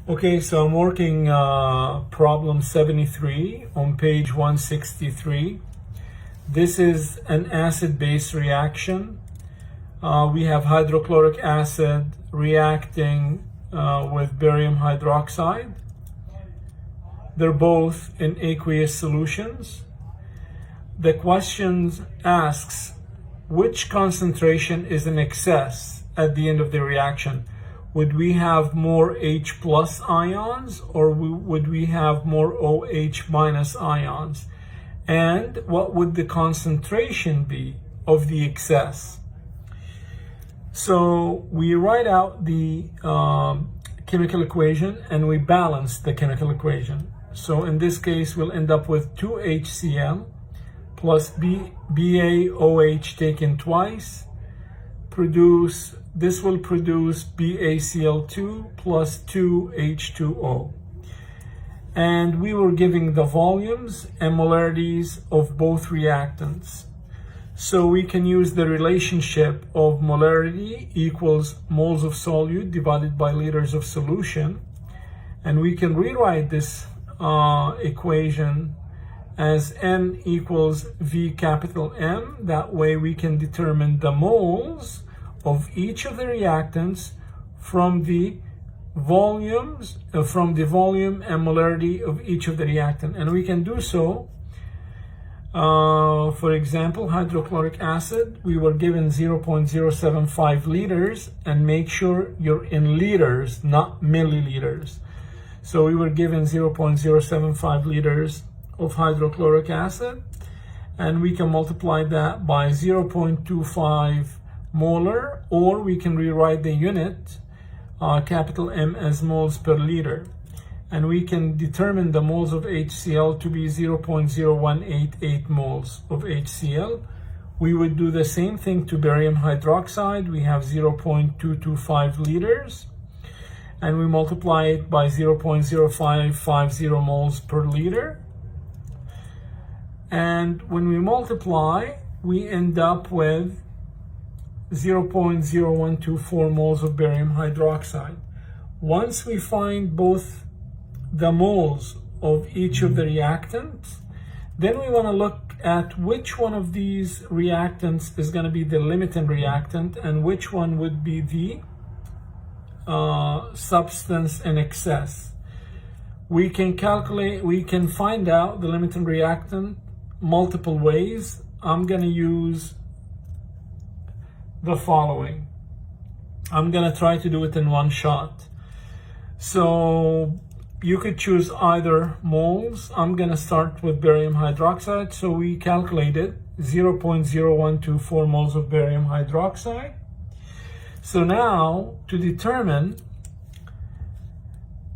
Okay, so I'm working problem 73 on page 163. This is an acid-base reaction. We have hydrochloric acid reacting with barium hydroxide. They're both in aqueous solutions. The question asks which concentration is in excess at the end of the reaction. Would we have more H plus ions, or would we have more OH minus ions? And what would the concentration be of the excess? So we write out the chemical equation and we balance the chemical equation. So in this case, we'll end up with 2HCl plus BaOH taken twice. This will produce BaCl2 plus 2H2O. And we were giving the volumes and molarities of both reactants. So we can use the relationship of molarity equals moles of solute divided by liters of solution. And we can rewrite this equation as N equals V capital M. That way we can determine the moles of each of the reactants from the volume and molarity of each of the reactant. And we can do so, for example, hydrochloric acid, we were given 0.075 liters, and make sure you're in liters, not milliliters. So we were given 0.075 liters of hydrochloric acid, and we can multiply that by 0.25 molar, or we can rewrite the unit capital M as moles per liter, and we can determine the moles of HCl to be 0.0188 moles of HCl. We would do the same thing to barium hydroxide. We have 0.225 liters, and we multiply it by 0.0550 moles per liter. And when we multiply, we end up with 0.0124 moles of barium hydroxide. Once we find both the moles of each of the reactants, then we want to look at which one of these reactants is going to be the limiting reactant and which one would be the substance in excess. We can find out the limiting reactant multiple ways. I'm going to use the following. I'm going to try to do it in one shot. So you could choose either moles. I'm going to start with barium hydroxide. So we calculated 0.0124 moles of barium hydroxide. So now to determine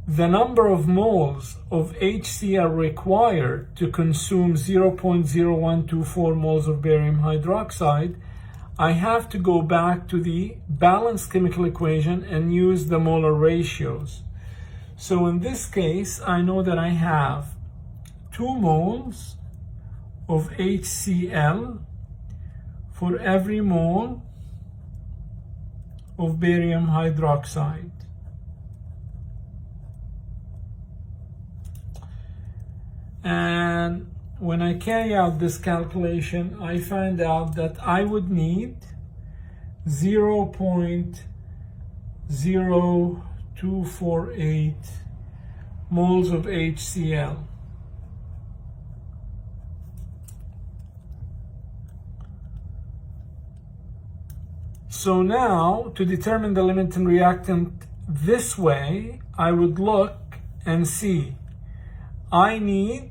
the number of moles of HCl required to consume 0.0124 moles of barium hydroxide, I have to go back to the balanced chemical equation and use the molar ratios. So in this case, I know that I have 2 moles of HCl for every mole of barium hydroxide. And when I carry out this calculation, I find out that I would need 0.0248 moles of HCl. So now, to determine the limiting reactant this way, I would look and see I need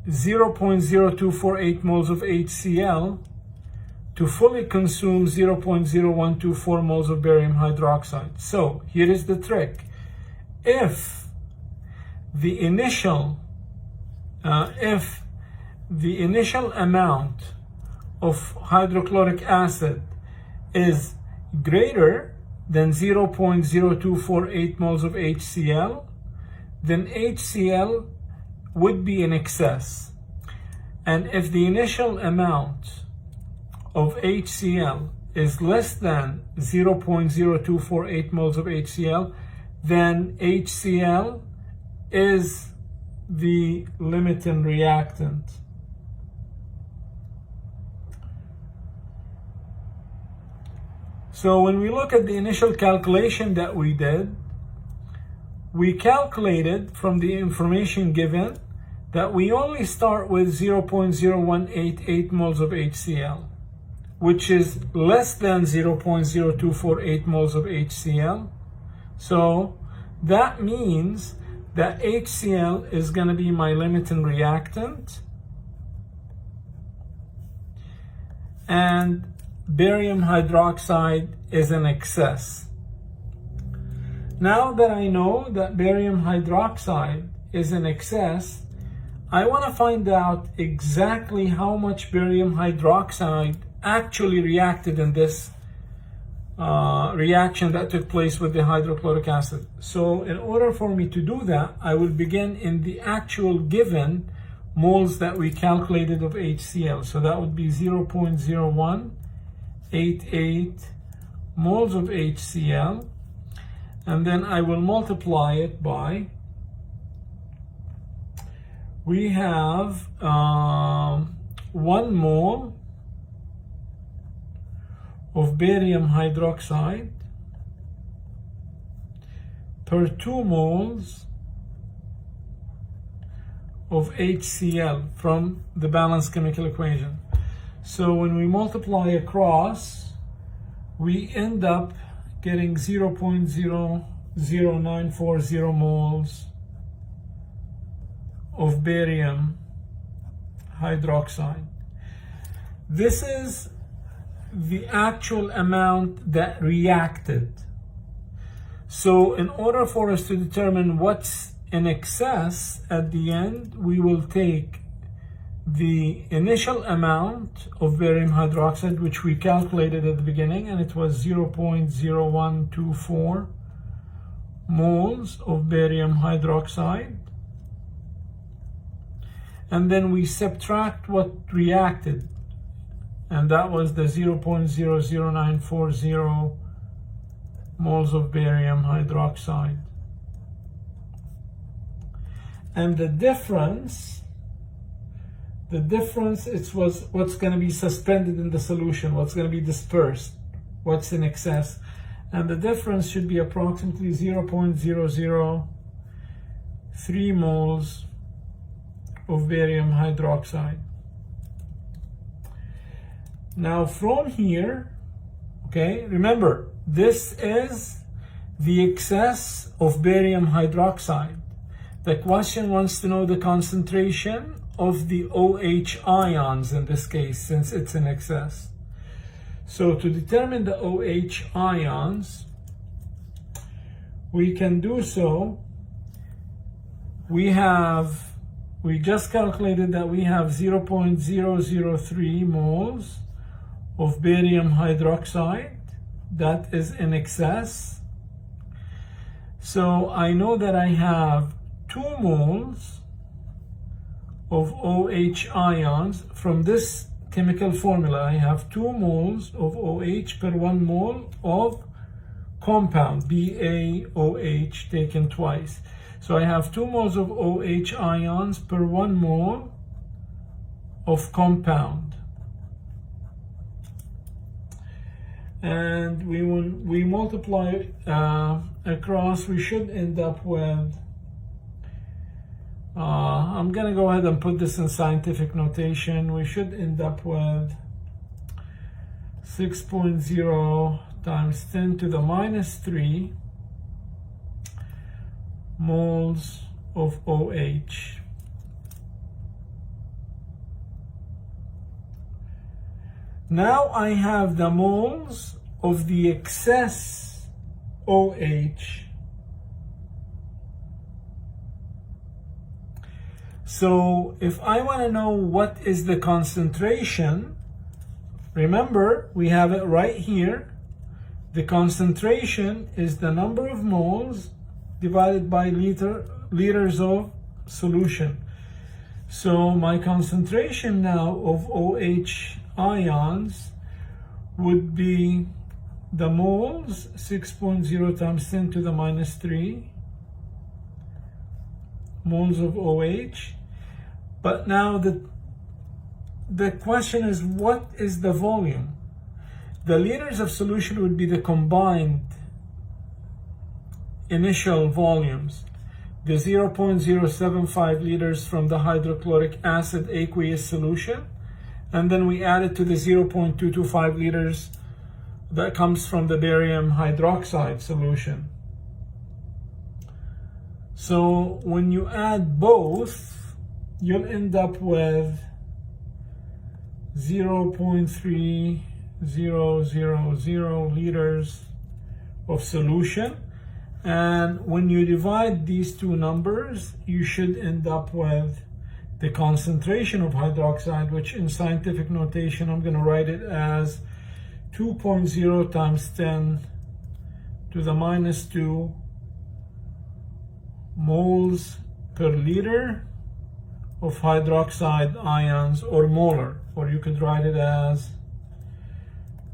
0.0248 moles of HCl to fully consume 0.0124 moles of barium hydroxide. So here is the trick. If the initial amount of hydrochloric acid is greater than 0.0248 moles of HCl, then HCl would be in excess. And if the initial amount of HCl is less than 0.0248 moles of HCl, then HCl is the limiting reactant. So when we look at the initial calculation that we did, we calculated from the information given that we only start with 0.0188 moles of HCl, which is less than 0.0248 moles of HCl. So that means that HCl is going to be my limiting reactant, and barium hydroxide is in excess. Now that I know that barium hydroxide is in excess, I want to find out exactly how much barium hydroxide actually reacted in this reaction that took place with the hydrochloric acid. So in order for me to do that, I will begin in the actual given moles that we calculated of HCl. So that would be 0.0188 moles of HCl, and then I will multiply it by, we have 1 mole of barium hydroxide per 2 moles of HCl from the balanced chemical equation. So when we multiply across, we end up getting 0.00940 moles of barium hydroxide. This is the actual amount that reacted. So in order for us to determine what's in excess at the end, we will take the initial amount of barium hydroxide, which we calculated at the beginning, and it was 0.0124 moles of barium hydroxide. And then we subtract what reacted, and that was the 0.00940 moles of barium hydroxide. And the difference is what's going to be suspended in the solution, what's going to be dispersed, what's in excess. And the difference should be approximately 0.003 moles of barium hydroxide. Now from here, okay, remember, this is the excess of barium hydroxide. The question wants to know the concentration of the OH ions in this case, since it's in excess. So to determine the OH ions, we can do so. We just calculated that we have 0.003 moles of barium hydroxide that is in excess. So I know that I have 2 moles of OH ions from this chemical formula. I have 2 moles of OH per 1 mole of compound, BaOH taken twice. So I have 2 moles of OH ions per 1 mole of compound. And when we multiply across, we should end up with, I'm going to go ahead and put this in scientific notation. We should end up with 6.0 times 10 to the minus 3 moles of OH. Now I have the moles of the excess OH. So if I want to know what is the concentration, remember we have it right here. The concentration is the number of moles divided by liters of solution. So my concentration now of OH ions would be the moles, 6.0 times 10 to the minus 3 moles of OH. But now the question is, what is the volume? The liters of solution would be the combined initial volumes, the 0.075 liters from the hydrochloric acid aqueous solution, and then we add it to the 0.225 liters that comes from the barium hydroxide solution. So when you add both, you'll end up with 0.3000 liters of solution. And when you divide these two numbers, you should end up with the concentration of hydroxide, which in scientific notation, I'm going to write it as 2.0 times 10 to the minus 2 moles per liter of hydroxide ions, or molar, or you could write it as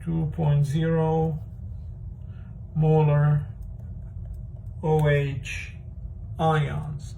2.0 molar OH ions.